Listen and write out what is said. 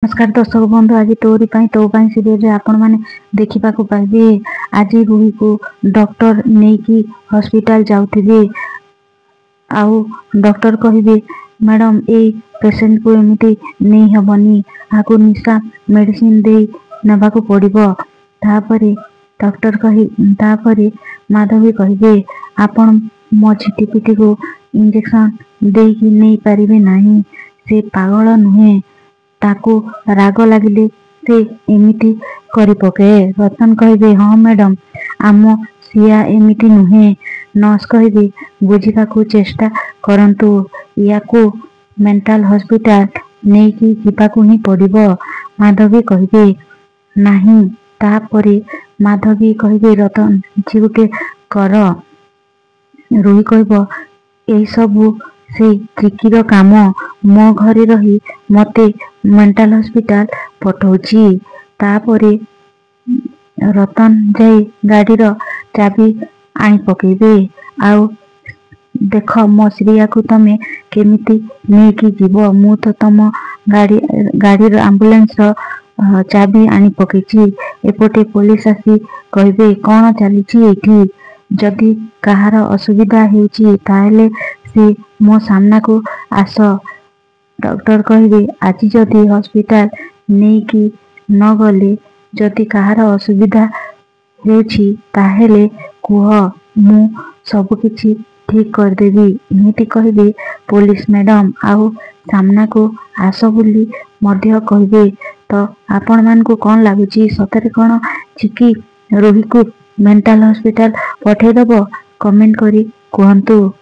नमस्कार दर्शक बंधु, आज तोरी तो सीरियल आपण मैंने देखा पाइबे। आज रूही को डॉक्टर नहीं हॉस्पिटल जाउथिबे आउ डॉक्टर कहिबे मैडम ए पेशेंट को एमती नहीं हबनी, आको निशा मेडिसिन दे नबा को पड़िबो। तापरे डॉक्टर तापरे माधवी कहिबे आपण मो झिटिपिटी को इंजेक्शन दे कि नहीं पारिबे नहीं, से पागल नुहे, ताको राग लगिले से एमिति करि पके। रतन कहिबे हाँ मैडम आम सिया एमिति नुहे। नर्स कहिबे बुझिबाकु चेष्टा करंतु, याकू मेंटल हॉस्पिटल नहीं कि जीवाकू ही पड़िबो। माधवी कहिबे नहीं। तापरे माधवी कहिबे रतन जी गुटे कर। रूही कहब यही सबू से त्रिकीर काम, मो घरे रही मते मेंटल हॉस्पिटल पठाउची। तापरे रतन जाई गाड़ीर चाबी आनी पकेबे आउ देख मो श्रिया को तमे केमिति नेकी जीवो, मु तो तम गाड़ीर एम्बुलेंस चाबी आनी पकेची। एपटे पुलिस आसी कहबे कौन चलीची एठी, जदि कहार असुविधा हेउची ताहेले से मो सामना को आस। डॉक्टर कहिबे आज जदि हॉस्पिटल नहीं कि न गले, जदि कहार असुविधा हेउची ताहेले कुह, मु सब किछि ठीक कर देबी। एमिति कहिबे पुलिस मैडम आउ सामना को आस बोली मध्य कहिबे। तो आपण मान को कौन लागुची, सतरे कौन चिकी रूही को मेंटल हॉस्पिटल पठेदबो? कमेंट करी कहंतु।